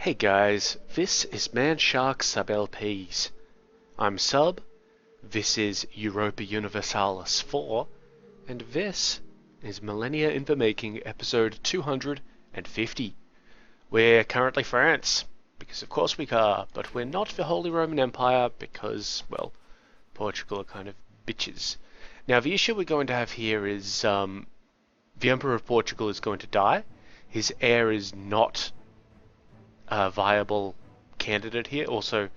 Hey guys, this is Man-Shark Sub LPs. I'm Sub, this is Europa Universalis IV, and this is Millennia in the Making episode 250. We're currently France, because of course we are, but we're not the Holy Roman Empire because, well, Portugal are kind of bitches. Now the issue we're going to have here is the Emperor of Portugal is going to die. His heir is not a viable candidate here. Also,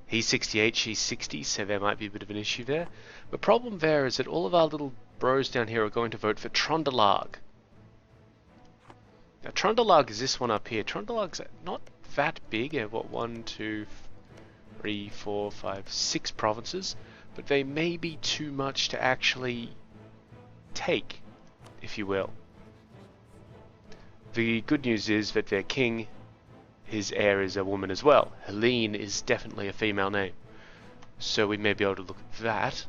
he's 68, she's 60, so there might be a bit of an issue there. The problem there is that all of our little bros down here are going to vote for Trondelag. Now, Trondelag is this one up here. Trondelag's not that big. What, 1, 2, 3, 4, 5, 6 provinces, but they may be too much to actually take, if you will. The good news is that their king, his heir, is a woman as well. Helene is definitely a female name, so we may be able to look at that.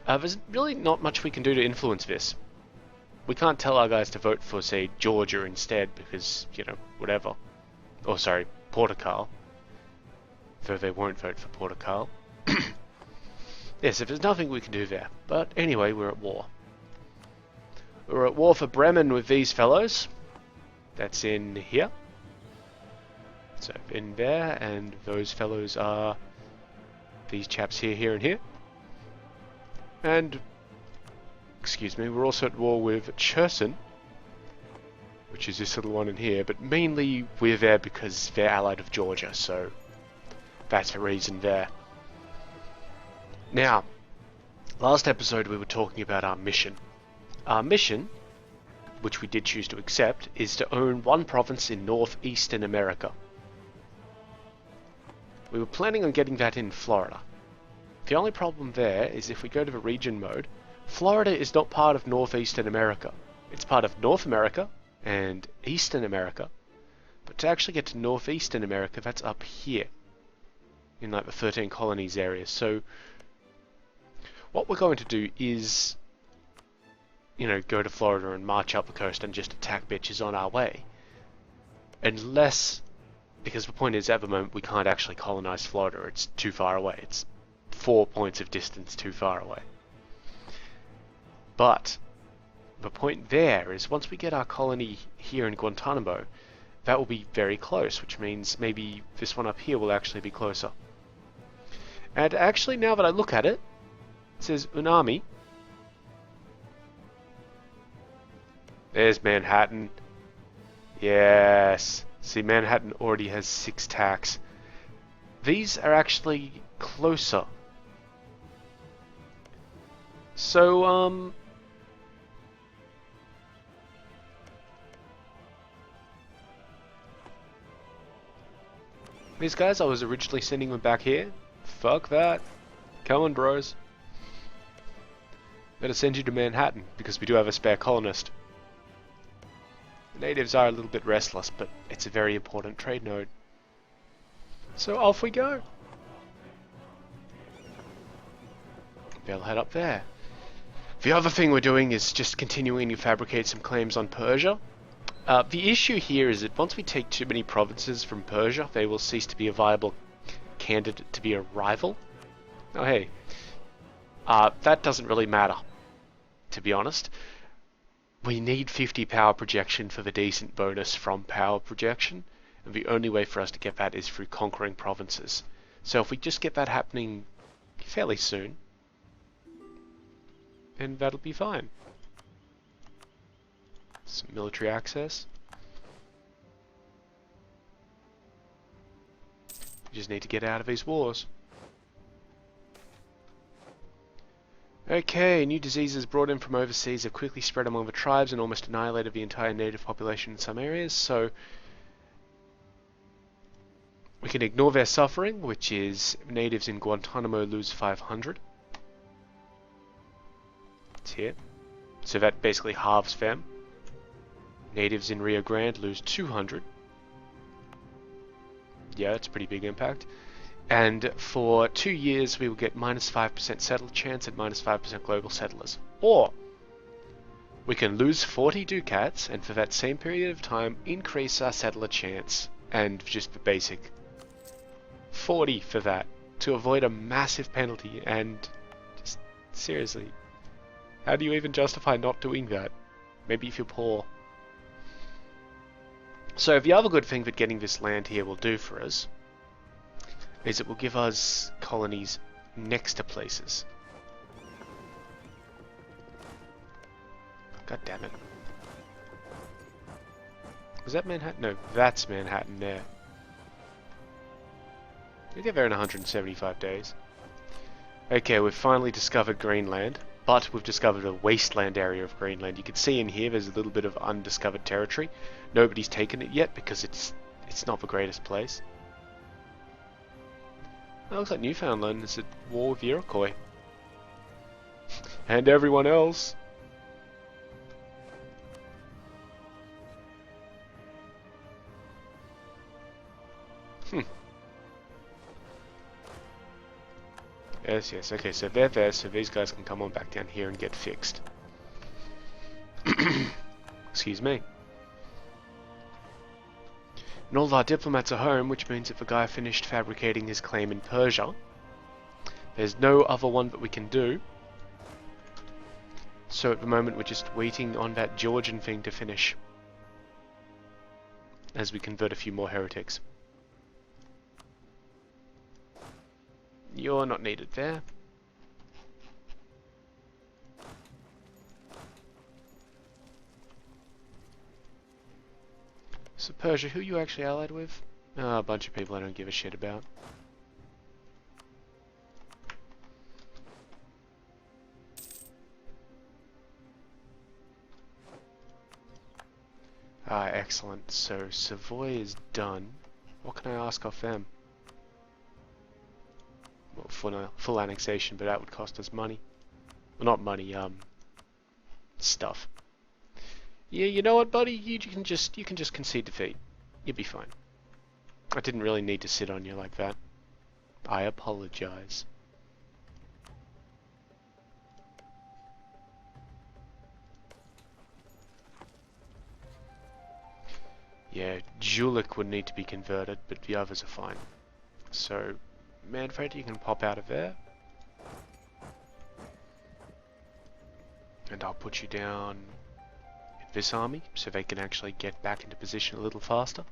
There's really not much we can do to influence this. We can't tell our guys to vote for, say, Georgia instead, because, you know, whatever. Or, sorry, Portugal. Though they won't vote for Portugal. Yes, if there's nothing we can do there. But anyway, we're at war. We're at war for Bremen with these fellows. That's in here. So in there, and those fellows are these chaps here, here, and here. And, excuse me, we're also at war with Cherson, which is this little one in here, but mainly we're there because they're allied of Georgia, so that's the reason there. Now, last episode we were talking about our mission. Our mission, which we did choose to accept, is to own one province in northeastern America. We were planning on getting that in Florida. The only problem there is if we go to the region mode, Florida is not part of northeastern America. It's part of North America and Eastern America, but to actually get to northeastern America, that's up here in like the 13 colonies area. So what we're going to do is, you know, go to Florida and march up the coast and just attack bitches on our way. Unless, because the point is, at the moment, we can't actually colonize Florida. It's too far away. It's 4 points of distance too far away. But the point there is, once we get our colony here in Guantanamo, that will be very close, which means maybe this one up here will actually be closer. And actually, now that I look at it, it says Unami. There's Manhattan. Yes. See, Manhattan already has 6 tax. These are actually closer. So, these guys, I was originally sending them back here. Fuck that. Come on, bros. Better send you to Manhattan, because we do have a spare colonist. The natives are a little bit restless, but it's a very important trade node. So off we go. They'll head up there. The other thing we're doing is just continuing to fabricate some claims on Persia. The issue here is that once we take too many provinces from Persia, they will cease to be a viable candidate to be a rival. Oh hey, that doesn't really matter, to be honest. We need 50 power projection for the decent bonus from power projection, and the only way for us to get that is through conquering provinces. So if we just get that happening fairly soon, then that'll be fine. Some military access. We just need to get out of these wars. Okay, new diseases brought in from overseas have quickly spread among the tribes and almost annihilated the entire native population in some areas, so we can ignore their suffering, which is natives in Guantanamo lose 500. It's here. So that basically halves them. Natives in Rio Grande lose 200. Yeah, that's a pretty big impact. And for 2 years, we will get minus 5% settled chance and minus 5% global settlers. Or we can lose 40 ducats, and for that same period of time, increase our settler chance And just for basic 40 for that, to avoid a massive penalty. And just seriously, how do you even justify not doing that? Maybe if you're poor. So the other good thing that getting this land here will do for us is it will give us colonies next to places. God damn it. Was that Manhattan? No, that's Manhattan there. We get there in 175 days. Okay, we've finally discovered Greenland, but we've discovered a wasteland area of Greenland. You can see in here there's a little bit of undiscovered territory. Nobody's taken it yet because it's not the greatest place. That looks like Newfoundland is at war with the Iroquois. And everyone else. Yes, yes. Okay, so they're there, so these guys can come on back down here and get fixed. Excuse me. And all of our diplomats are home, which means if the guy finished fabricating his claim in Persia, there's no other one that we can do. So at the moment we're just waiting on that Georgian thing to finish, as we convert a few more heretics. You're not needed there. So Persia, who are you actually allied with? Oh, a bunch of people I don't give a shit about. Ah, excellent. So Savoy is done. What can I ask of them? Well, full annexation, but that would cost us money. Well, not money, stuff. Yeah, you know what, buddy? You can just concede defeat. You'll be fine. I didn't really need to sit on you like that. I apologize. Yeah, Julik would need to be converted, but the others are fine. So, Manfred, you can pop out of there. And I'll put you down in this army, so they can actually get back into position a little faster.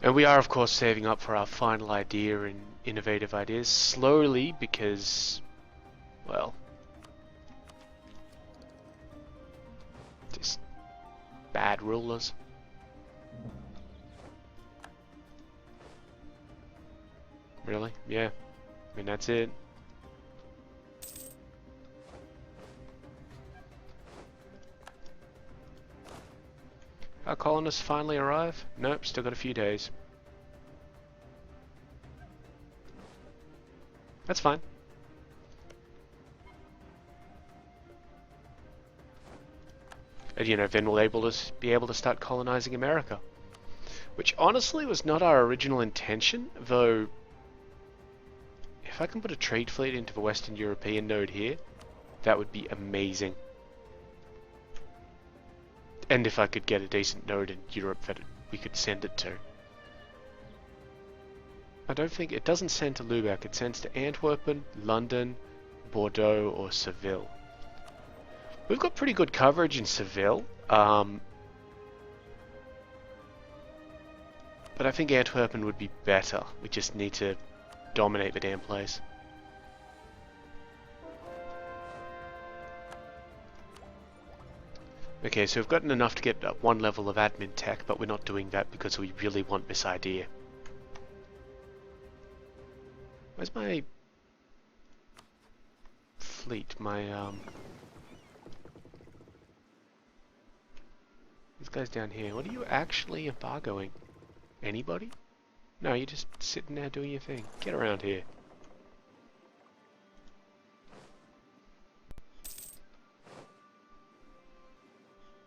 And we are, of course, saving up for our final idea and innovative ideas, slowly, because, well, just bad rulers. Really? Yeah. I mean, that's it. Our colonists finally arrive? Nope, still got a few days. That's fine. And you know, then we'll be able to start colonizing America. Which honestly was not our original intention, though if I can put a trade fleet into the Western European node here, that would be amazing. And if I could get a decent node in Europe that we could send it to. I don't think it doesn't send to Lubeck, it sends to Antwerpen, London, Bordeaux, or Seville. We've got pretty good coverage in Seville, but I think Antwerpen would be better. We just need to dominate the damn place. Okay, so we've gotten enough to get one level of admin tech, but we're not doing that because we really want this idea. Where's my fleet? These guys down here. What are you actually embargoing? Anybody? No, you're just sitting there doing your thing. Get around here.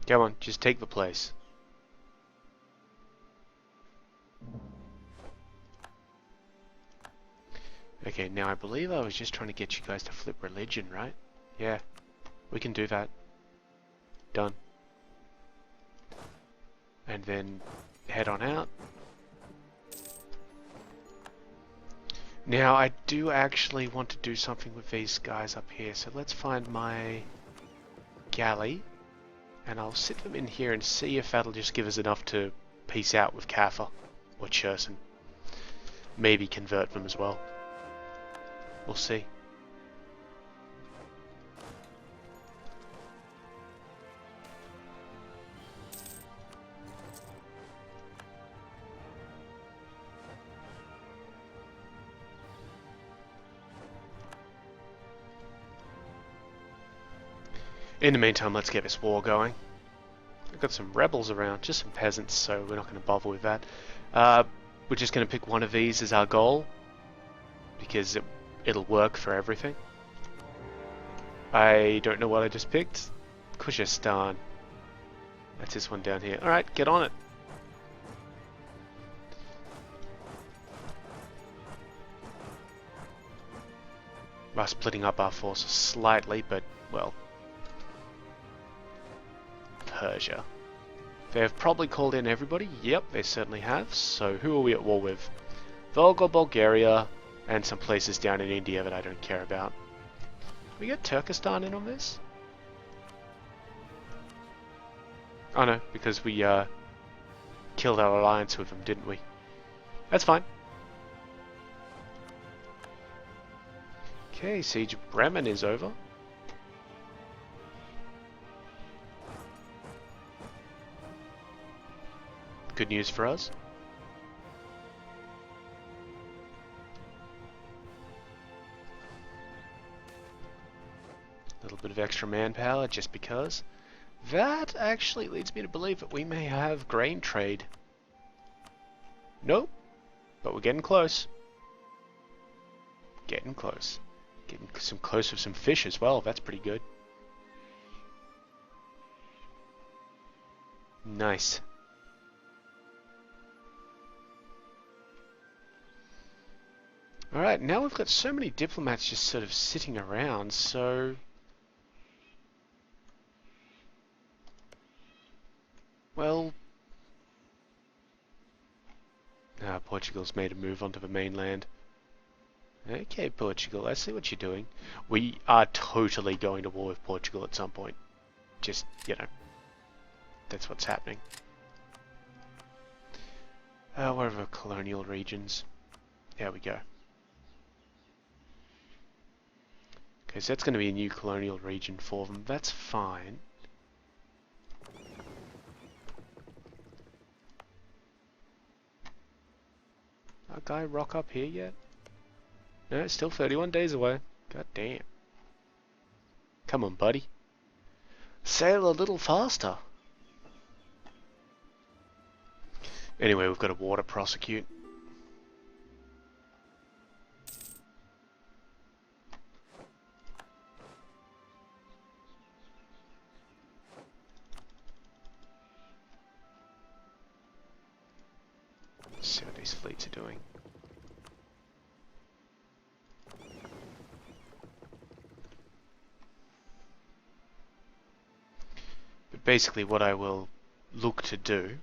Come on, just take the place. Okay, now I believe I was just trying to get you guys to flip religion, right? Yeah, we can do that. Done. And then head on out. Now I do actually want to do something with these guys up here, so let's find my galley and I'll sit them in here and see if that'll just give us enough to peace out with Kaffa or Cherson. Maybe convert them as well. We'll see. In the meantime, let's get this war going. We've got some rebels around, just some peasants, so we're not going to bother with that. We're just going to pick one of these as our goal, because it'll work for everything. I don't know what I just picked. Kuzhistan. That's this one down here. Alright, get on it. We're splitting up our forces slightly, but, well... Persia. They have probably called in everybody. Yep, they certainly have. So who are we at war with? Volga, Bulgaria, and some places down in India that I don't care about. Can we get Turkestan in on this? Oh no, because we killed our alliance with them, didn't we? That's fine. Okay, Siege of Bremen is over. Good news for us. A little bit of extra manpower just because. That actually leads me to believe that we may have grain trade. Nope, but we're getting close. Getting close. Getting some close with some fish as well. That's pretty good. Nice. Alright, now we've got so many diplomats just sort of sitting around, so... Well... Portugal's made a move onto the mainland. Okay, Portugal, I see what you're doing. We are totally going to war with Portugal at some point. Just, you know, that's what's happening. What are the colonial regions? There we go. Okay, so that's going to be a new colonial region for them. That's fine. Our guy rock up here yet? No, it's still 31 days away. God damn. Come on, buddy. Sail a little faster. Anyway, we've got a war to prosecute. Let's see what these fleets are doing. But basically what I will look to do...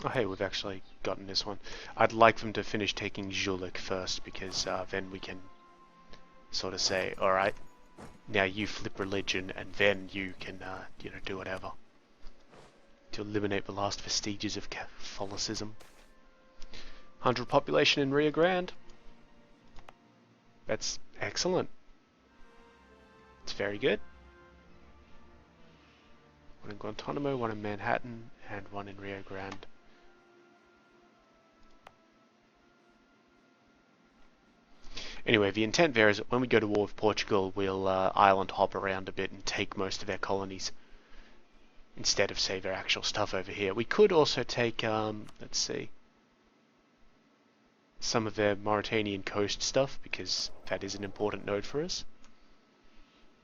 Oh hey, we've actually gotten this one. I'd like them to finish taking Julik first, because then we can sort of say, alright, now you flip religion, and then you can, you know, do whatever. To eliminate the last vestiges of Catholicism. 100 population in Rio Grande. That's excellent. It's very good. One in Guantanamo, one in Manhattan, and one in Rio Grande. Anyway, the intent there is that when we go to war with Portugal, we'll island hop around a bit and take most of their colonies instead of, say, their actual stuff over here. We could also take, let's see, some of their Mauritanian coast stuff, because that is an important node for us.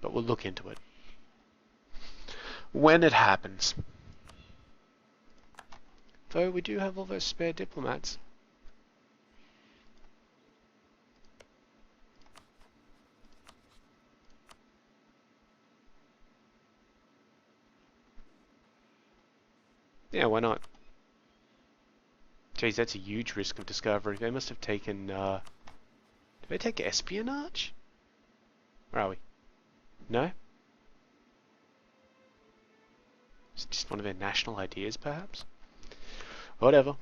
But we'll look into it when it happens. Though we do have all those spare diplomats. Yeah, why not? Jeez, that's a huge risk of discovery. They must have taken, did they take espionage? Where are we? No? It's just one of their national ideas, perhaps? Whatever.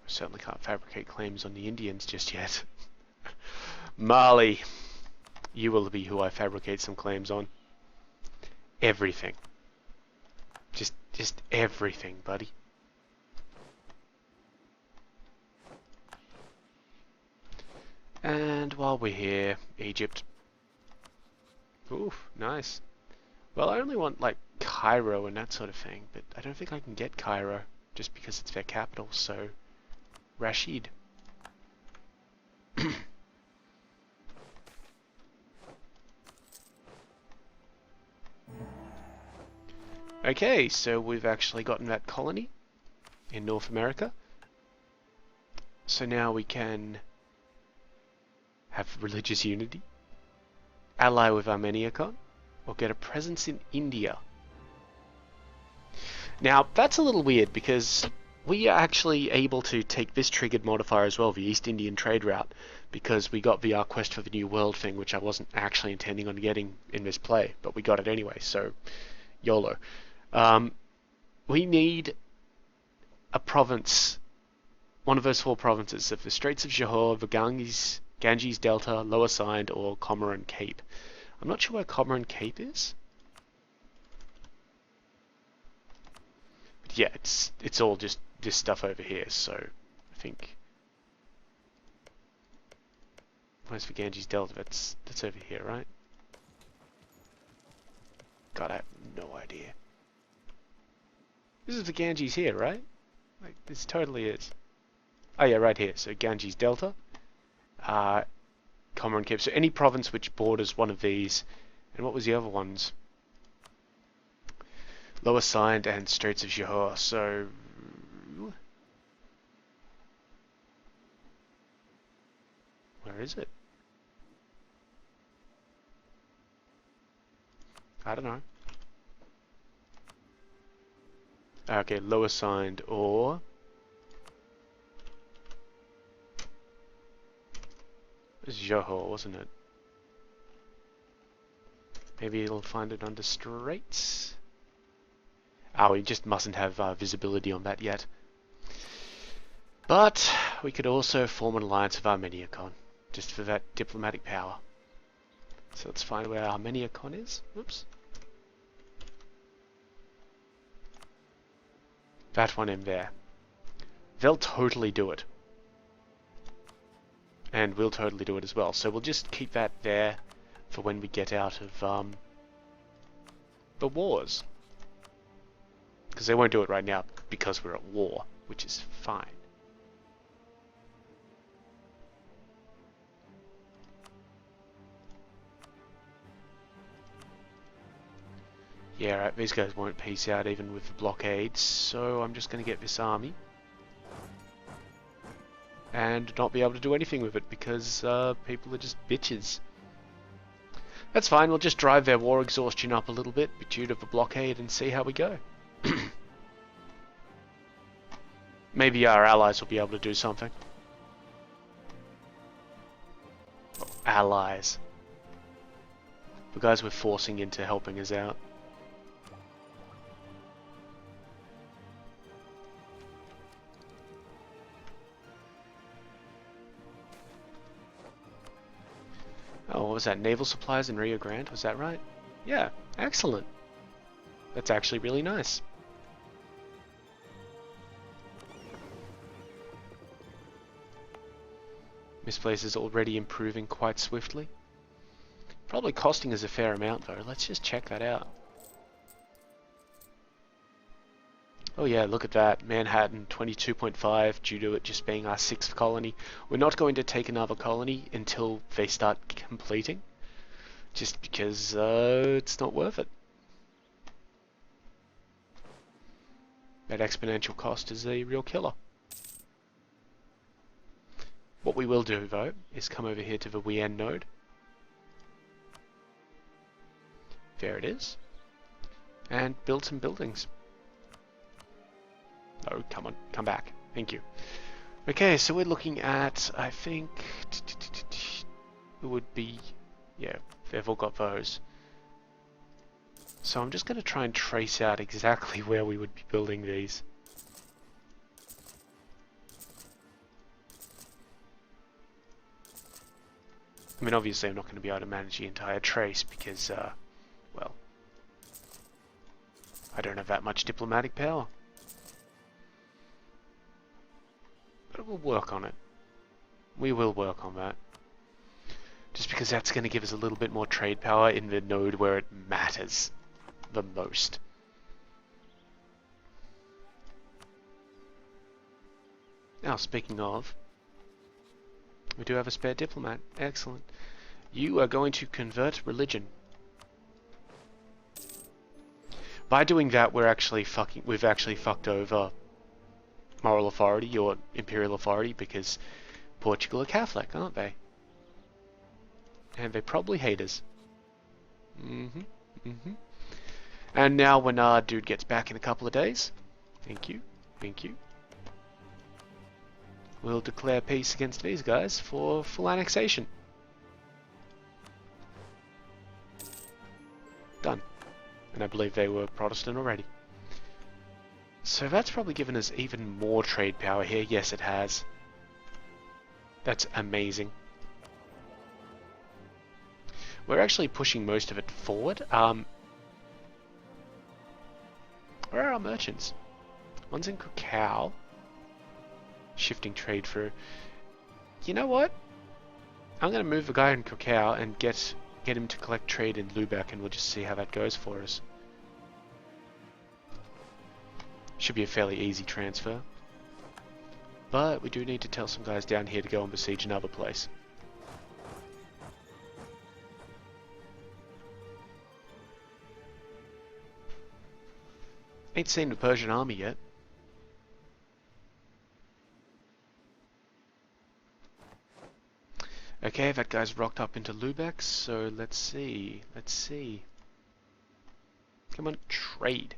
Certainly can't fabricate claims on the Indians just yet. Mali, you will be who I fabricate some claims on. Everything. Just everything, buddy. And while we're here, Egypt. Oof, nice. Well, I only want, like, Cairo and that sort of thing, but I don't think I can get Cairo, just because it's their capital, so... Rashid. Okay, so we've actually gotten that colony in North America. So now we can have religious unity, ally with Armeniacon, or get a presence in India. Now, that's a little weird because we are actually able to take this triggered modifier as well, the East Indian trade route, because we got the Quest for the New World thing, which I wasn't actually intending on getting in this play, but we got it anyway, so YOLO. We need a province, one of those four provinces of the Straits of Johor, the Ganges Delta, Lower Sindh, or Comorin Cape. I'm not sure where Comorin Cape is. But yeah, it's all just this stuff over here, so I think... Where's the Ganges Delta? That's over here, right? God, I have no idea. This is the Ganges here, right? Like, this totally is. Oh yeah, right here. So Ganges Delta, Comorin Cape. So any province which borders one of these, and what was the other ones? Lower Sindh and Straits of Johor. So where is it? I don't know. Okay, Lower Sindh or... It was Johor, wasn't it? Maybe it'll find it under Straits? Oh, we just mustn't have visibility on that yet. But we could also form an alliance with Armeniacon, just for that diplomatic power. So let's find where Armeniacon is. Oops. That one in there. They'll totally do it. And we'll totally do it as well. So we'll just keep that there for when we get out of the wars. Because they won't do it right now because we're at war, which is fine. Yeah, right, these guys won't peace out even with the blockades, so I'm just going to get this army. And not be able to do anything with it because people are just bitches. That's fine, we'll just drive their war exhaustion up a little bit due to the blockade and see how we go. Maybe our allies will be able to do something. Oh, allies. The guys we're forcing into helping us out. Oh, what was that? Naval supplies in Rio Grande? Was that right? Yeah, excellent. That's actually really nice. This place is already improving quite swiftly. Probably costing us a fair amount though. Let's just check that out. Oh yeah, look at that. Manhattan 22.5 due to it just being our 6th colony. We're not going to take another colony until they start completing. Just because it's not worth it. That exponential cost is a real killer. What we will do, though, is come over here to the Wien node. There it is. And build some buildings. Oh, come on, come back. Thank you. Okay, so we're looking at, I think, it would be, yeah, they've all got those. So I'm just going to try and trace out exactly where we would be building these. I mean, obviously I'm not going to be able to manage the entire trace because, well, I don't have that much diplomatic power. But we'll work on it. We will work on that. Just because that's going to give us a little bit more trade power in the node where it matters the most. Now, speaking of, we do have a spare diplomat. Excellent. You are going to convert religion. By doing that, we've actually fucked over moral authority or imperial authority, because Portugal are Catholic, aren't they? And they probably hate us. And now when our dude gets back in a couple of days, thank you, we'll declare peace against these guys for full annexation. Done. And I believe they were Protestant already. So that's probably given us even more trade power here. Yes, it has. That's amazing. We're actually pushing most of it forward. Where are our merchants? One's in Cacao. Shifting trade through. You know what? I'm going to move the guy in Cacao and get him to collect trade in Lubeck, and we'll just see how that goes for us. Should be a fairly easy transfer. But we do need to tell some guys down here to go and besiege another place. Ain't seen the Persian army yet. Okay, that guy's rocked up into Lubeck, so let's see. Come on, trade.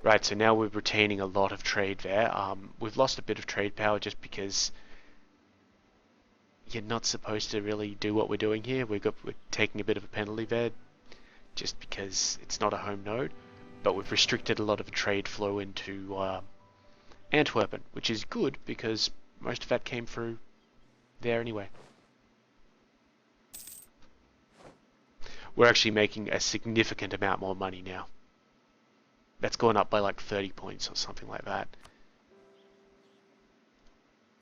Right, so now we're retaining a lot of trade there. We've lost a bit of trade power just because you're not supposed to really do what we're doing here. We're taking a bit of a penalty there just because it's not a home node. But we've restricted a lot of trade flow into Antwerpen, which is good because most of that came through there anyway. We're actually making a significant amount more money now. That's gone up by like 30 points or something like that.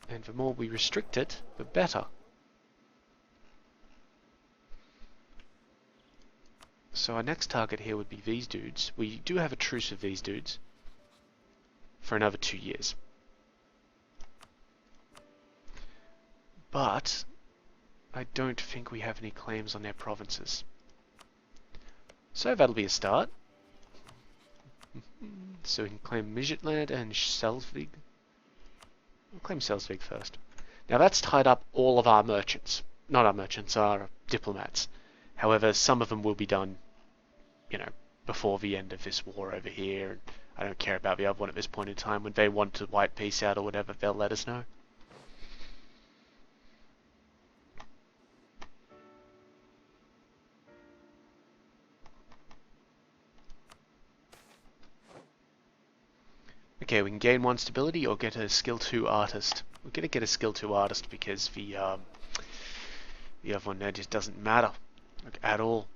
And the more we restrict it, the better. So our next target here would be these dudes. We do have a truce with these dudes for another 2 years. But I don't think we have any claims on their provinces. So that'll be a start. So we can claim Midgetland and Selsvig. We'll claim Selsvig first. Now that's tied up all of our merchants. Not our merchants, our diplomats. However, some of them will be done, you know, before the end of this war over here. I don't care about the other one at this point in time. When they want to wipe peace out or whatever, they'll let us know. Okay, we can gain 1 stability or get a skill 2 artist. We're going to get a skill 2 artist because the other one there just doesn't matter, like, at all.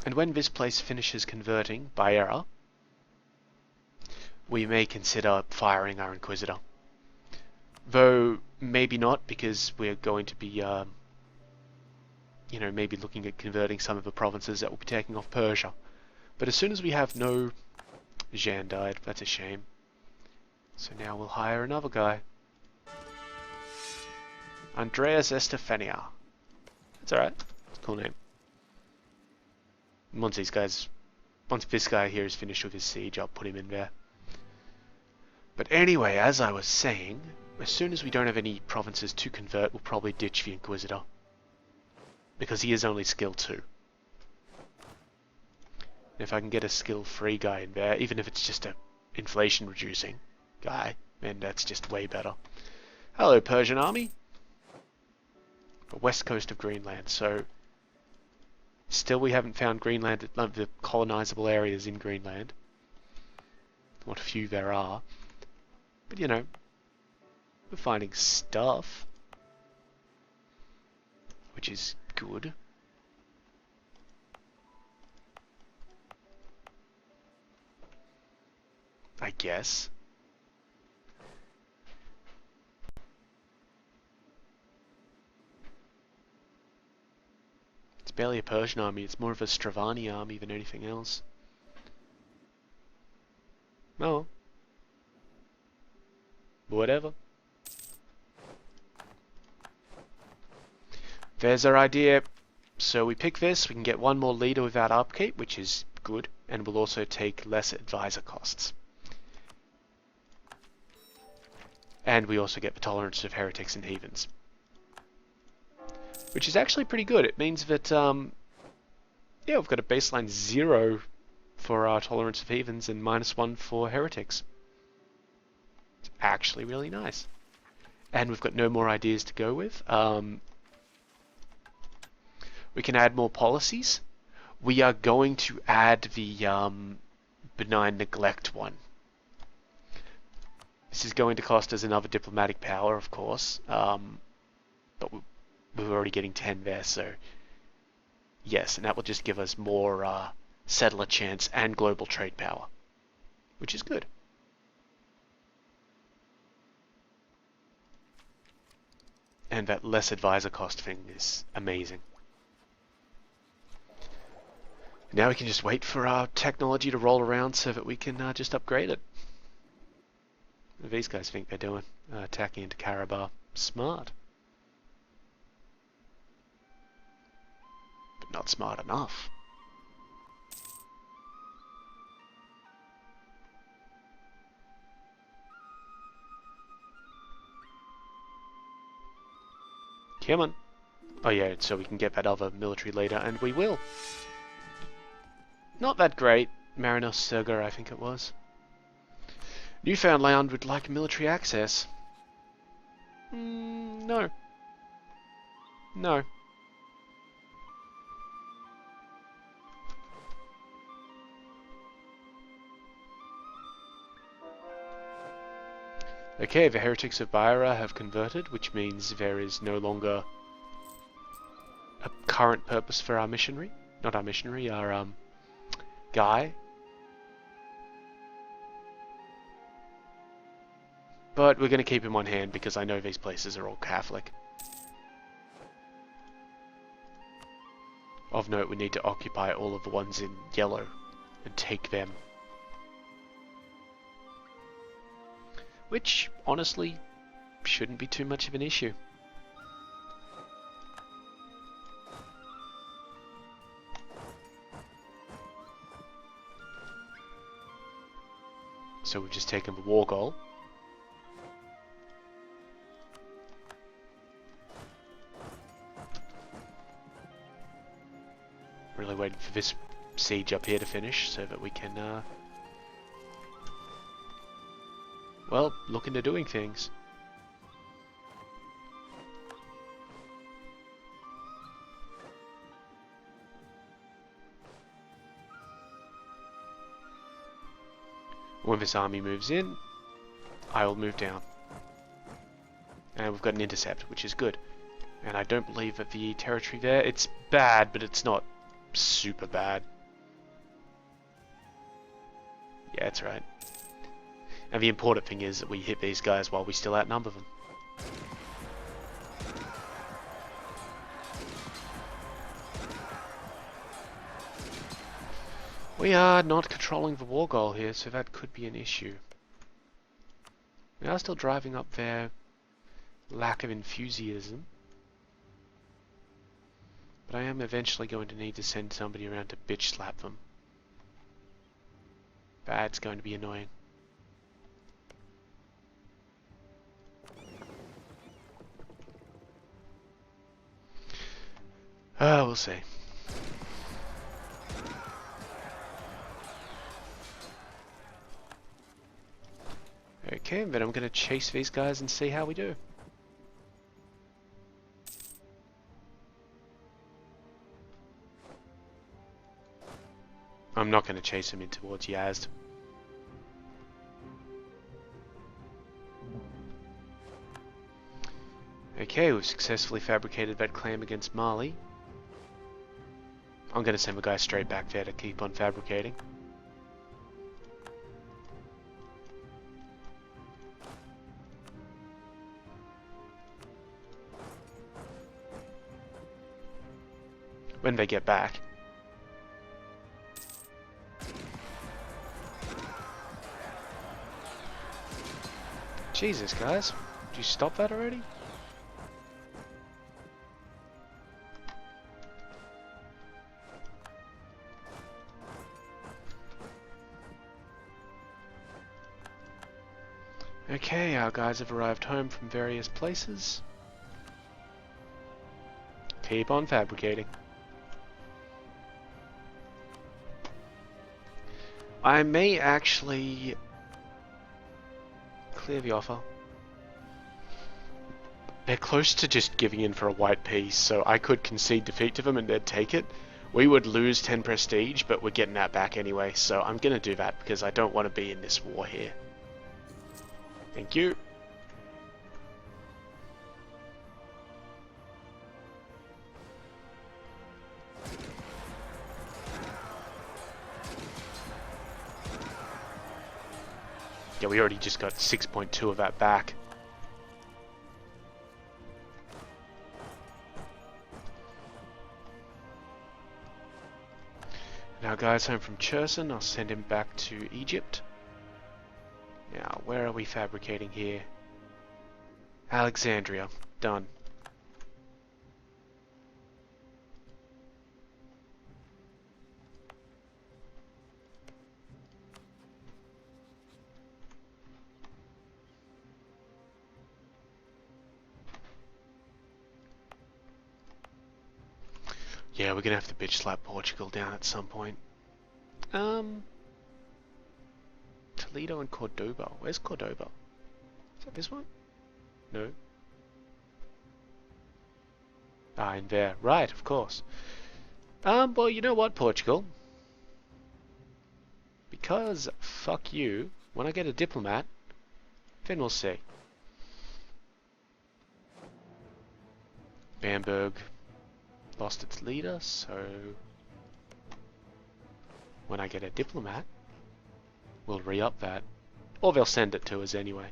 And when this place finishes converting by error, we may consider firing our Inquisitor. Though maybe not, because we're going to be, you know, maybe looking at converting some of the provinces that will be taking off Persia. But as soon as we have no... Jean died, that's a shame. So now we'll hire another guy. Andreas Estefania. That's alright, it's a cool name. Once this guy here is finished with his siege, I'll put him in there. But anyway, as I was saying, as soon as we don't have any provinces to convert, we'll probably ditch the Inquisitor. Because he is only skill 2. If I can get a skill 3 guy in there, even if it's just a inflation reducing guy, then that's just way better. Hello, Persian army. The west coast of Greenland, so still we haven't found Greenland, the colonizable areas in Greenland. What few there are. But you know, we're finding stuff, which is good. I guess. It's barely a Persian army, it's more of a Stravani army than anything else. Oh. Whatever. There's our idea. So we pick this, we can get one more leader without upkeep, which is good, and we'll also take less advisor costs. And we also get the tolerance of heretics and heathens. Which is actually pretty good. It means that, yeah, we've got a baseline 0 for our tolerance of heathens and -1 for heretics. It's actually really nice. And we've got no more ideas to go with. We can add more policies. We are going to add the benign neglect one. This is going to cost us another diplomatic power, of course, but we're already getting 10 there, so yes, and that will just give us more settler chance and global trade power, which is good. And that less advisor cost thing is amazing. Now we can just wait for our technology to roll around so that we can just upgrade it. What do these guys think they're doing? Attacking into Karabakh. Smart. But not smart enough. Come on. Oh yeah, so we can get that other military leader, and we will. Not that great. Marinos Serger, I think it was. Newfoundland would like military access. No. No. Okay, the heretics of Beira have converted, which means there is no longer a current purpose for our missionary. Not our missionary, our guy. But we're going to keep him on hand because I know these places are all Catholic. Of note, we need to occupy all of the ones in yellow and take them. Which, honestly, shouldn't be too much of an issue. So we've just taken the war goal. Really waiting for this siege up here to finish so that we can, well, look into doing things. When this army moves in, I will move down. And we've got an intercept, which is good. And I don't believe that the territory there, it's bad, but it's not super bad. Yeah, that's right. And the important thing is that we hit these guys while we still outnumber them. We are not controlling the war goal here, so that could be an issue. We are still driving up their lack of enthusiasm. But I am eventually going to need to send somebody around to bitch slap them. That's going to be annoying. we'll see. Okay, but I'm gonna chase these guys and see how we do. I'm not gonna chase him in towards Yazd. Okay, we've successfully fabricated that claim against Mali. I'm gonna send the guy straight back there to keep on fabricating. When they get back. Jesus, guys. Did you stop that already? Okay, our guys have arrived home from various places. Keep on fabricating. I may actually clear the offer. They're close to just giving in for a white piece, so I could concede defeat to them and they'd take it. We would lose 10 prestige, but we're getting that back anyway, so I'm gonna do that because I don't want to be in this war here. Thank you. Yeah, we already just got 6.2 of that back. Now guys home from Cherson, I'll send him back to Egypt. Now, where are we fabricating here? Alexandria. Done. Yeah, we're gonna have to bitch slap Portugal down at some point. Toledo and Cordoba. Where's Cordoba? Is that this one? No. Ah, in there. Right, of course. Well, you know what, Portugal? Because fuck you, when I get a diplomat, then we'll see. Bamberg lost its leader, so when I get a diplomat, we'll re-up that. Or they'll send it to us anyway.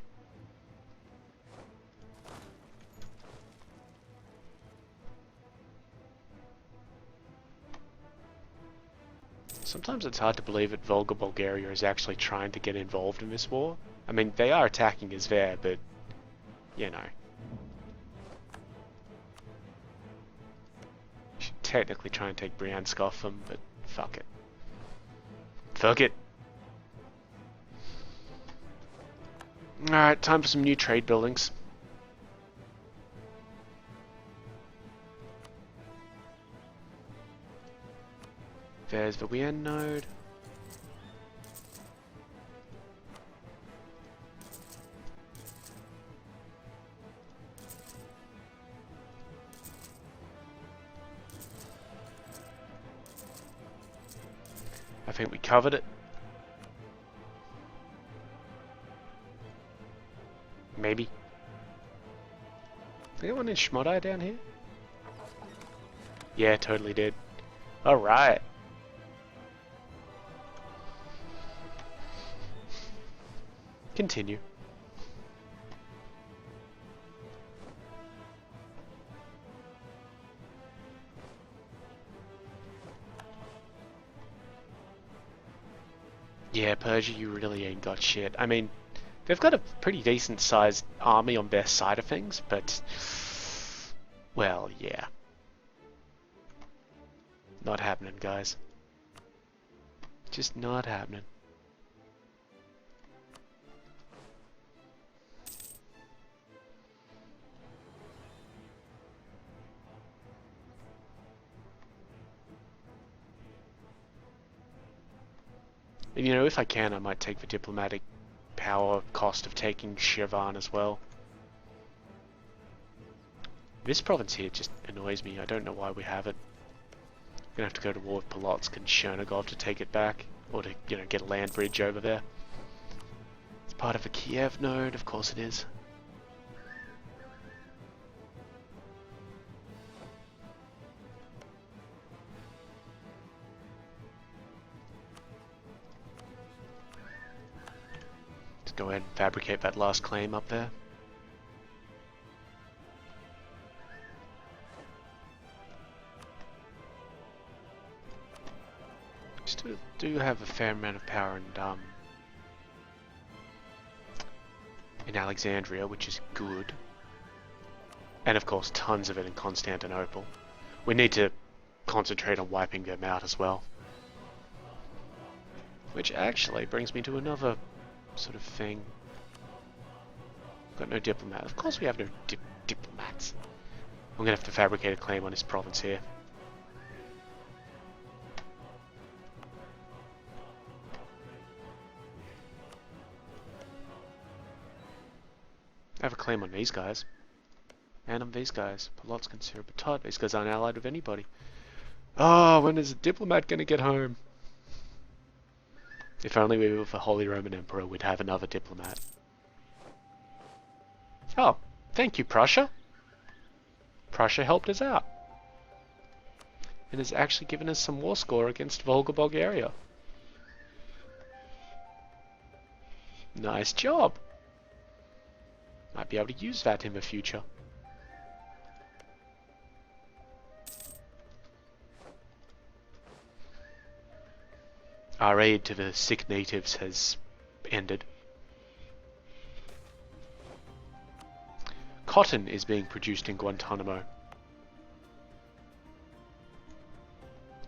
Sometimes it's hard to believe that Volga Bulgaria is actually trying to get involved in this war. I mean, they are attacking us there, but, you know. Should technically try and take Bryansk off them, but fuck it. Fuck it. Alright, time for some new trade buildings. There's the Wien node. I think we covered it. Maybe. Did anyone in Schmodai down here? Yeah, totally did. Alright. Continue. Yeah, Persia, you really ain't got shit. I mean, they've got a pretty decent sized army on their side of things, but... well, yeah. Not happening, guys. Just not happening. And, you know, if I can, I might take the diplomatic power cost of taking Shirvan as well. This province here just annoys me. I don't know why we have it. I'm gonna have to go to war with Polotsk and Chernigov to take it back, or to, you know, get a land bridge over there. It's part of a Kiev node, of course it is. Let's go ahead and fabricate that last claim up there. Still do have a fair amount of power in Alexandria, which is good. And of course, tons of it in Constantinople. We need to concentrate on wiping them out as well. Which actually brings me to another sort of thing. Got no diplomat. Of course we have no diplomats. I'm gonna have to fabricate a claim on this province here. I have a claim on these guys. And on these guys. Polotsk and Syrobatot. These guys aren't allied with anybody. Oh, when is a diplomat gonna get home? If only we were with the Holy Roman Emperor, we'd have another diplomat. Oh, thank you, Prussia. Prussia helped us out. And has actually given us some war score against Volga, Bulgaria. Nice job. Might be able to use that in the future. Our aid to the sick natives has ended. Cotton is being produced in Guantanamo.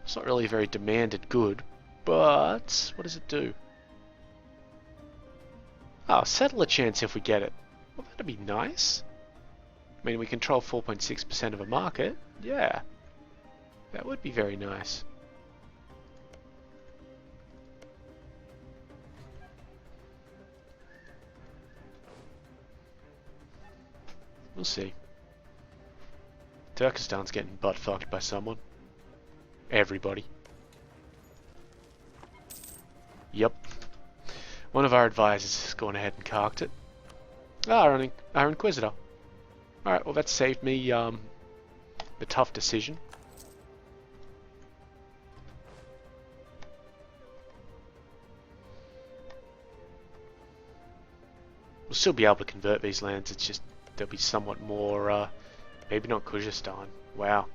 It's not really a very demanded good, but what does it do? Oh, settle a chance if we get it. Well, that'd be nice. I mean, we control 4.6% of a market. Yeah. That would be very nice. We'll see. Turkestan's getting butt-fucked by someone. Everybody. Yep. One of our advisors has gone ahead and carked it. Ah, our Inquisitor. Alright, well that saved me the tough decision. We'll still be able to convert these lands, it's just they'll be somewhat more, maybe not Kyrgyzstan. Wow.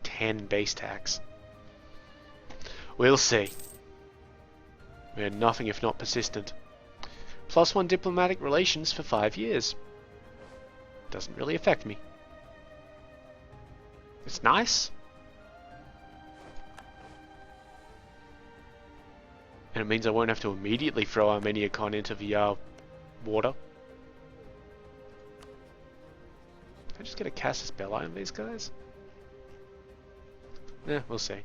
10 base tax. We'll see. We're nothing if not persistent. +1 diplomatic relations for 5 years. Doesn't really affect me. It's nice. And it means I won't have to immediately throw Armenia Con into the water. Can I just get a Casus Belli on these guys? Yeah, we'll see.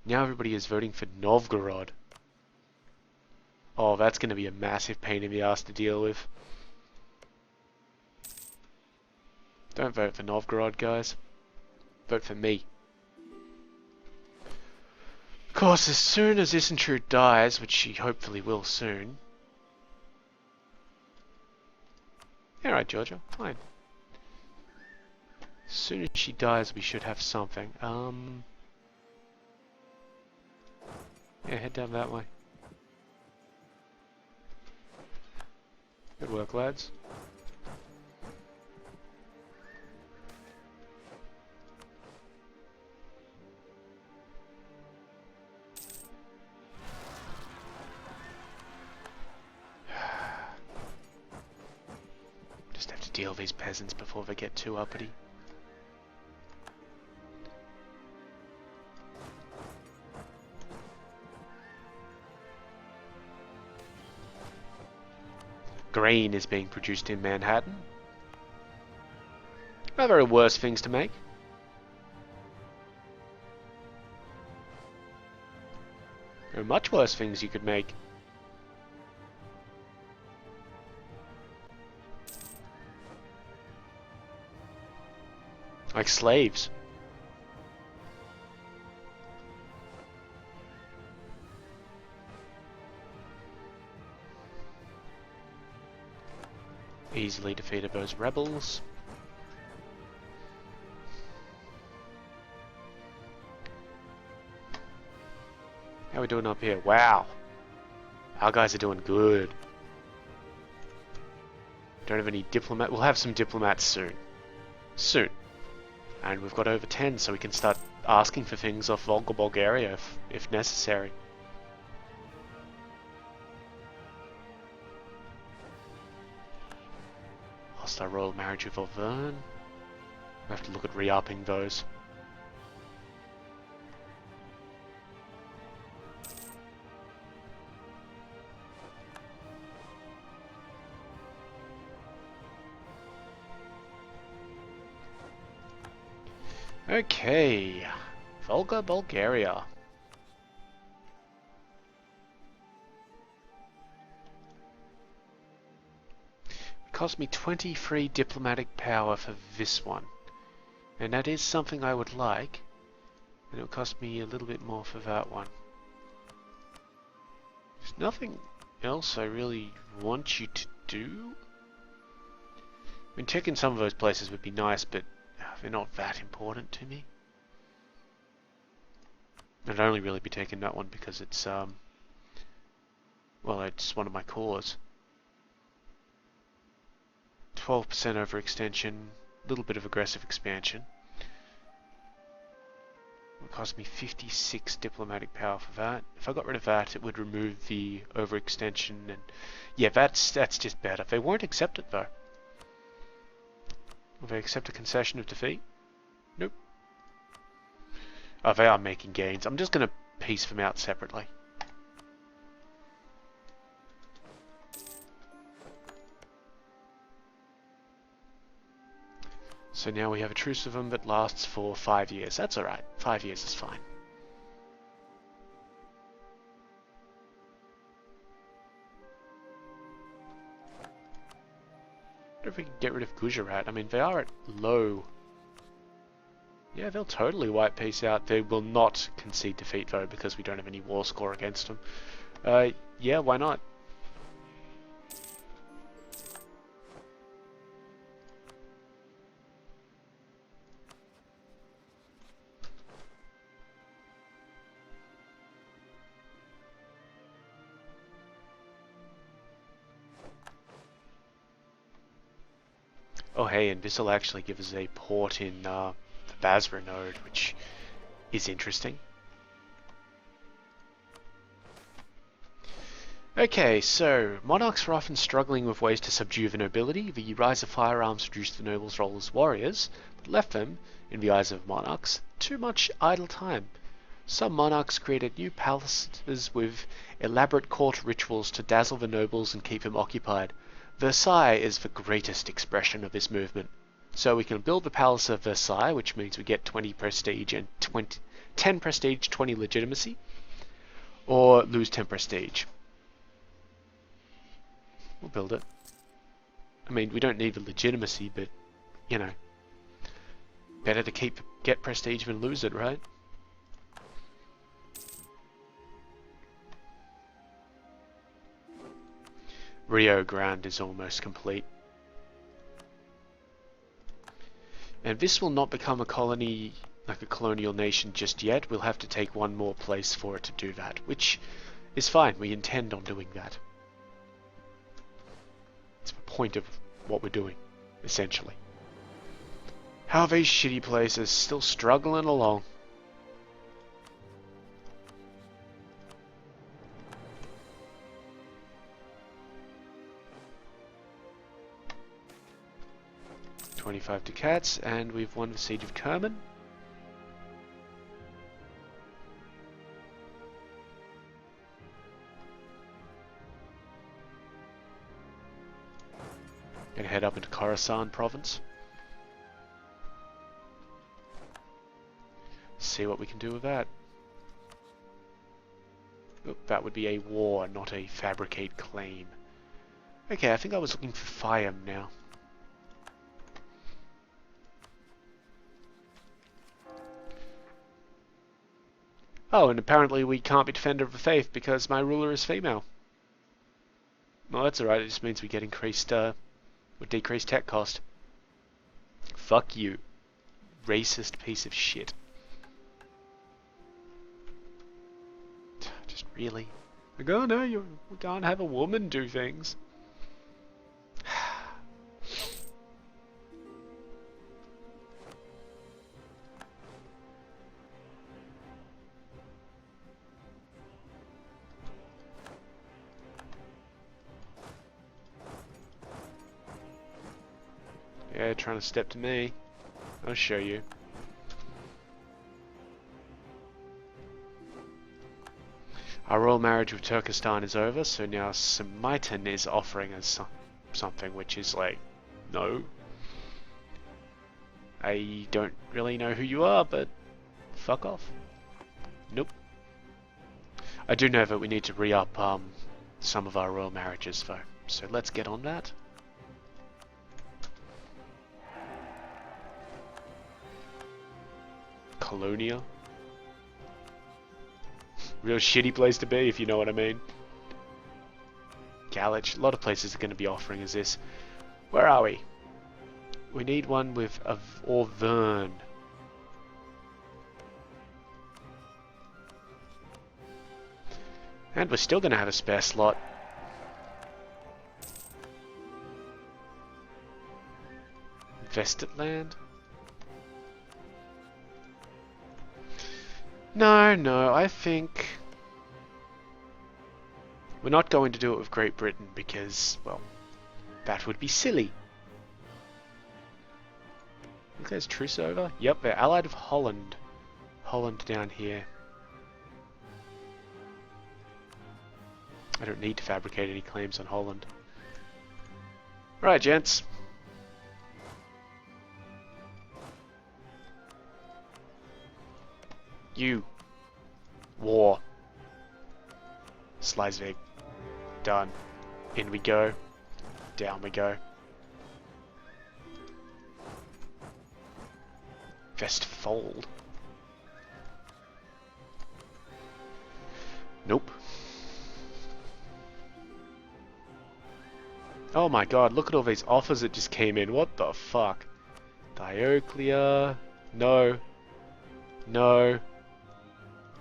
Now everybody is voting for Novgorod. Oh, that's going to be a massive pain in the ass to deal with. Don't vote for Novgorod, guys. Vote for me. Of course, as soon as Isintrude dies, which she hopefully will soon. Alright, Georgia, fine. As soon as she dies, we should have something. Yeah, head down that way. Good work, lads. Just have to deal with these peasants before they get too uppity. Grain is being produced in Manhattan. Not very worse things to make. There are much worse things you could make. Like slaves. Easily defeated those rebels. How are we doing up here? Wow. Our guys are doing good. Don't have any diplomat. We'll have some diplomats soon. Soon. And we've got over 10, so we can start asking for things off Volga, Bulgaria if necessary. Lost our royal marriage with Auvergne. We have to look at re-upping those. Okay, Volga, Bulgaria. It cost me 23 diplomatic power for this one. And that is something I would like. And it'll cost me a little bit more for that one. There's nothing else I really want you to do. I mean, checking some of those places would be nice, but they're not that important to me. I'd only really be taking that one because it's, well, it's one of my cores. 12% overextension, a little bit of aggressive expansion. It would cost me 56 diplomatic power for that. If I got rid of that, it would remove the overextension, and yeah, that's just better. They won't accept it though. Will they accept a concession of defeat? Nope. Oh, they are making gains. I'm just going to piece them out separately. So now we have a truce with them that lasts for 5 years. That's alright. 5 years is fine. I wonder if we can get rid of Gujarat. I mean, they are at low. Yeah, they'll totally wipe peace out. They will not concede defeat though, because we don't have any war score against them. Yeah, why not? Oh hey, and this will actually give us a port in the Basra node, which is interesting. Okay, so monarchs were often struggling with ways to subdue the nobility. The rise of firearms reduced the nobles' role as warriors, but left them, in the eyes of monarchs, too much idle time. Some monarchs created new palaces with elaborate court rituals to dazzle the nobles and keep them occupied. Versailles is the greatest expression of this movement. So we can build the Palace of Versailles, which means we get 20 prestige and 10 prestige, 20 legitimacy, or lose 10 prestige. We'll build it. I mean, we don't need the legitimacy, but, you know, better to get prestige than lose it, right? Rio Grande is almost complete. And this will not become a colony, like a colonial nation just yet. We'll have to take one more place for it to do that, which is fine. We intend on doing that. It's the point of what we're doing, essentially. How are these shitty places still struggling along? $25 ducats, and we've won the Siege of Kerman. Gonna head up into Khorasan province. See what we can do with that. Oh, that would be a war, not a fabricate claim. Okay, I think I was looking for fire now. Oh, and apparently we can't be Defender of the Faith because my ruler is female. Well, that's alright, it just means we get increased, or decreased tech cost. Fuck you. Racist piece of shit. Just really? Like, oh no, we can't have a woman do things. Yeah, trying to step to me. I'll show you. Our royal marriage with Turkestan is over, so now Semiton is offering us something, which is like, no. I don't really know who you are, but fuck off. Nope. I do know that we need to re-up some of our royal marriages though, so let's get on that. Colonia. Real shitty place to be, if you know what I mean. Galich. A lot of places are going to be offering us this. Where are we? We need one with Auvergne. And we're still going to have a spare slot. Vestitland? No, I think we're not going to do it with Great Britain because, well, that would be silly. I think there's truce over. Yep, they're allied with Holland. Holland down here. I don't need to fabricate any claims on Holland. Right, gents. You. War. Slesvig. Done. In we go. Down we go. Vestfold. Nope. Oh my god, look at all these offers that just came in. What the fuck? Dioclea. No. No.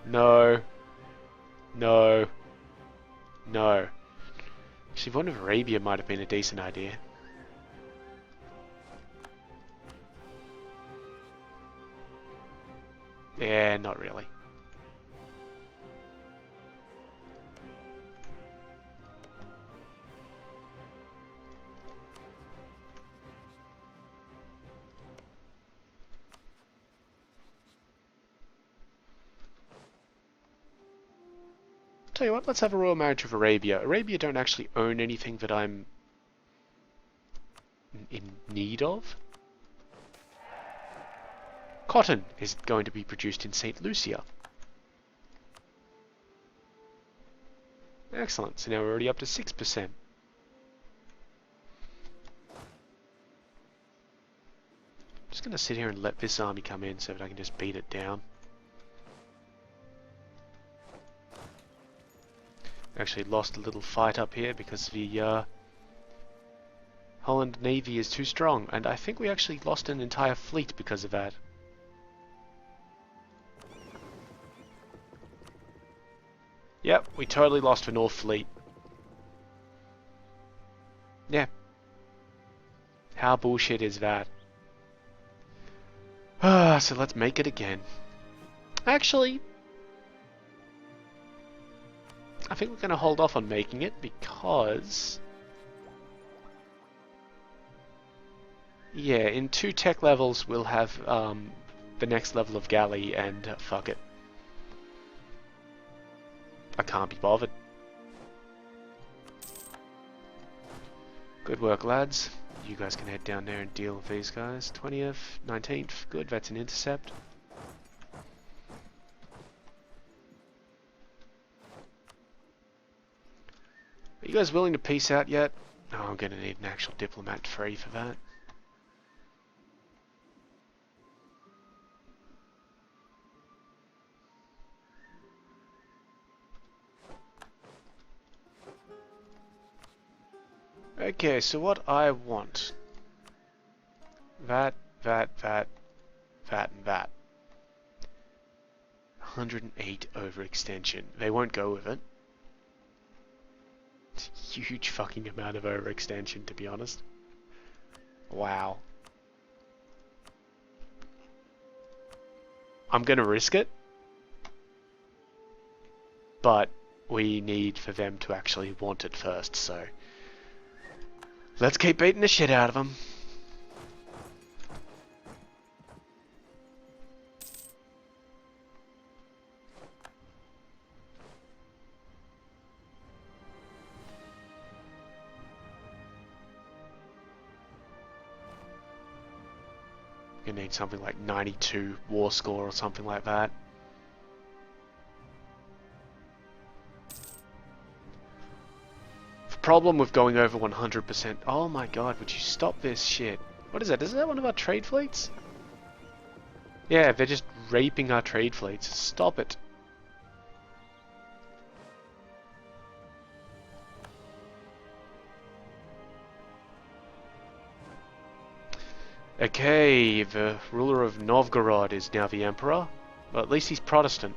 No. No. No. Actually, one of Arabia might have been a decent idea. Yeah, not really. Tell you what, let's have a royal marriage with Arabia. Arabia don't actually own anything that I'm in need of. Cotton is going to be produced in St. Lucia. Excellent, so now we're already up to 6%. Just going to sit here and let this army come in so that I can just beat it down. Actually lost a little fight up here because the Holland Navy is too strong, and I think we actually lost an entire fleet because of that. Yep, we totally lost the North Fleet. Yeah. How bullshit is that? So let's make it again. Actually, I think we're going to hold off on making it because... yeah, in 2 tech levels we'll have the next level of galley and fuck it. I can't be bothered. Good work, lads. You guys can head down there and deal with these guys. 20th, 19th, good, that's an intercept. Are you guys willing to peace out yet? Oh, I'm going to need an actual diplomat free for that. Okay, so what I want... that, and that. 108 overextension. They won't go with it. It's a huge fucking amount of overextension, to be honest. Wow. I'm gonna risk it, but we need for them to actually want it first, so let's keep beating the shit out of them. Gonna need something like 92 war score or something like that. The problem with going over 100%... Oh my god, would you stop this shit? What is that? Is that one of our trade fleets? Yeah, they're just raping our trade fleets. Stop it. Okay, the ruler of Novgorod is now the emperor. Well, at least he's Protestant.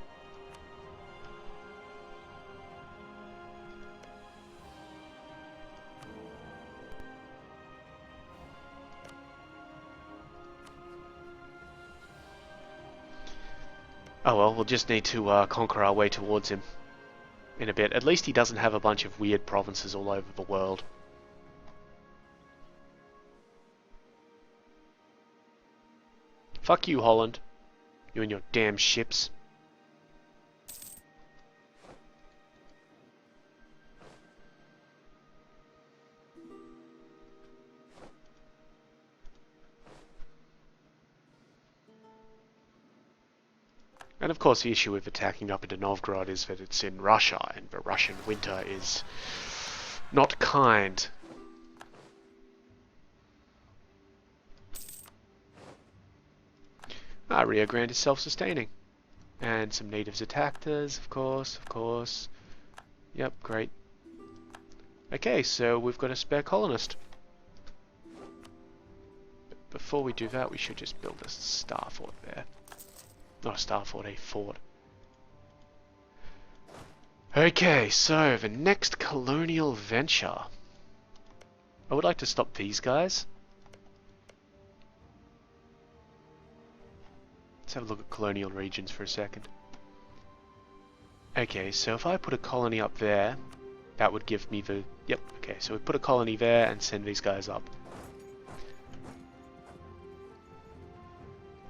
Oh well, we'll just need to conquer our way towards him in a bit. At least he doesn't have a bunch of weird provinces all over the world. Fuck you, Holland. You and your damn ships. And of course the issue with attacking up into Novgorod is that it's in Russia, and the Russian winter is not kind. Ah, Rio Grande is self-sustaining. And some natives attacked us, of course. Yep, great. Okay, so we've got a spare colonist. But before we do that, we should just build a star fort there. Not a star fort, a fort. Okay, so the next colonial venture. I would like to stop these guys. Let's have a look at colonial regions for a second. Okay, so if I put a colony up there, that would give me the... Yep, okay, so we put a colony there and send these guys up.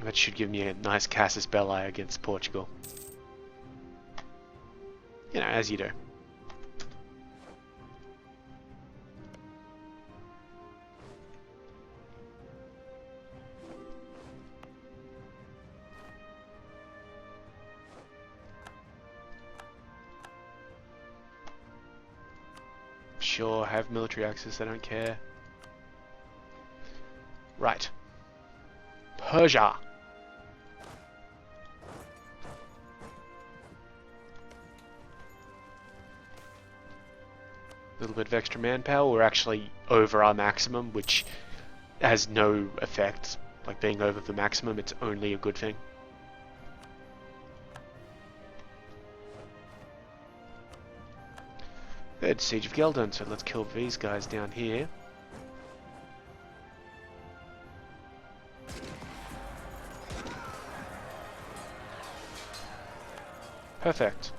That should give me a nice casus belli against Portugal. You know, as you do. Sure, have military access, I don't care. Right. Persia. A little bit of extra manpower. We're actually over our maximum, which has no effect. Like being over the maximum, it's only a good thing. Third Siege of Geldon, so let's kill these guys down here. Perfect.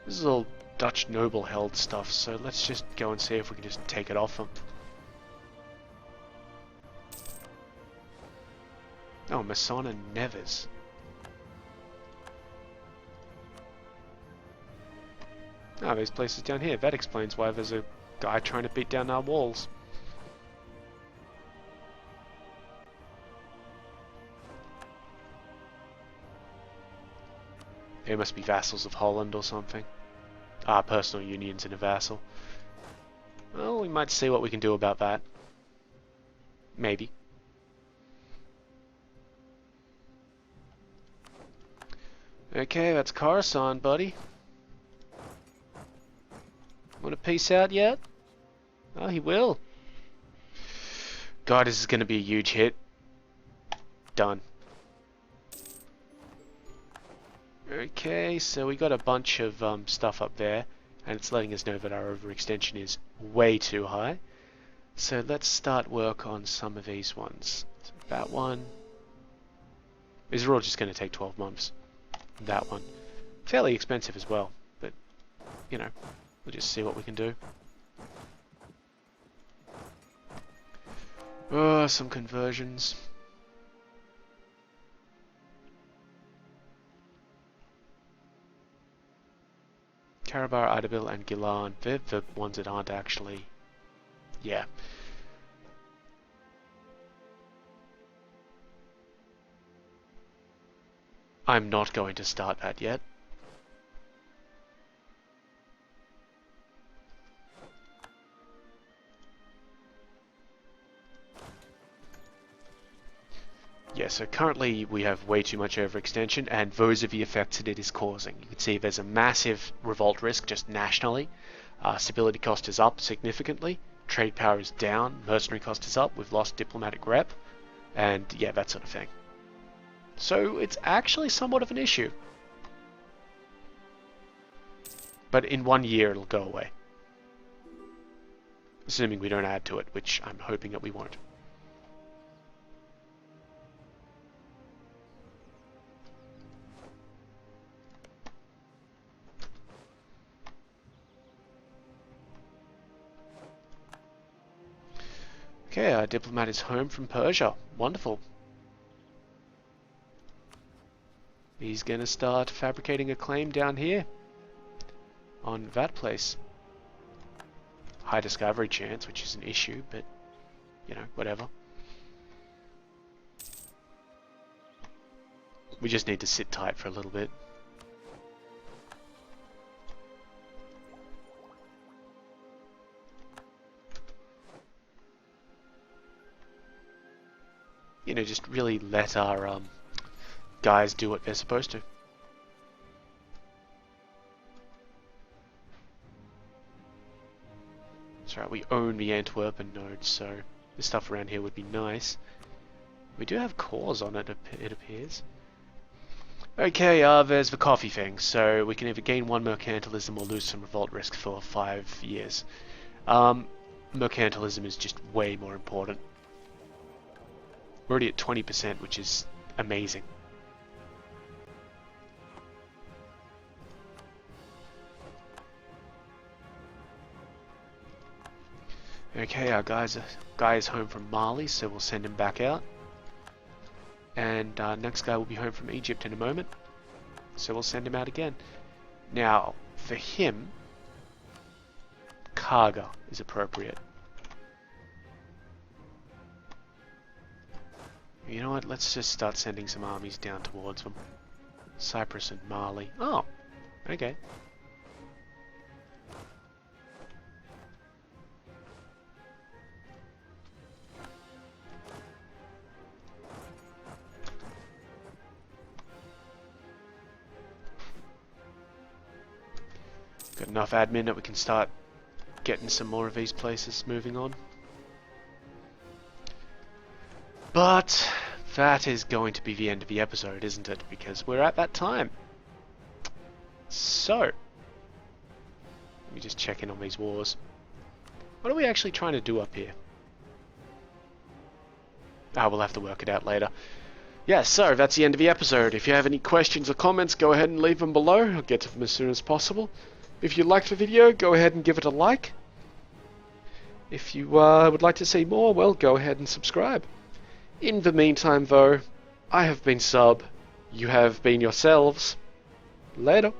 This is all Dutch noble held stuff, so let's just go and see if we can just take it off them. Oh, Masson and Neves. Ah, there's places down here. That explains why there's a guy trying to beat down our walls. They must be vassals of Holland or something. personal unions in a vassal. Well, we might see what we can do about that. Maybe. Okay, that's Coruscant, buddy. Want to peace out yet? Oh, he will. God, this is going to be a huge hit. Done. Okay, so we got a bunch of stuff up there, and it's letting us know that our overextension is way too high. So let's start work on some of these ones. So that one. These are all just going to take 12 months. That one. Fairly expensive as well, but, you know, we'll just see what we can do. Oh, some conversions. Karabar, Adabil, and Gilan. They're the ones that aren't actually... Yeah. I'm not going to start that yet. Yeah, so currently we have way too much overextension, and those are the effects that it is causing. You can see there's a massive revolt risk just nationally. Stability cost is up significantly. Trade power is down. Mercenary cost is up. We've lost diplomatic rep. And yeah, that sort of thing. So it's actually somewhat of an issue. But in 1 year it'll go away. Assuming we don't add to it, which I'm hoping that we won't. Okay, our diplomat is home from Persia. Wonderful. He's going to start fabricating a claim down here on that place. High discovery chance, which is an issue, but, you know, whatever. We just need to sit tight for a little bit. You know, just really let our guys do what they're supposed to. That's right, we own the Antwerpen node, so the stuff around here would be nice. We do have cores on it, it appears. Okay, there's the coffee thing, so we can either gain 1 mercantilism or lose some revolt risk for 5 years. Mercantilism is just way more important. We're already at 20%, which is amazing. Okay, our guy is home from Mali, so we'll send him back out. And our next guy will be home from Egypt in a moment, so we'll send him out again. Now, for him, Karga is appropriate. You know what, let's just start sending some armies down towards them. Cyprus and Mali. Oh, okay. Got enough admin that we can start getting some more of these places moving on. But that is going to be the end of the episode, isn't it? Because we're at that time. So, let me just check in on these wars. What are we actually trying to do up here? We'll have to work it out later. Yeah, so that's the end of the episode. If you have any questions or comments, go ahead and leave them below. I'll get to them as soon as possible. If you liked the video, go ahead and give it a like. If you would like to see more, well, go ahead and subscribe. In the meantime, though, I have been Sub. You have been yourselves. Later.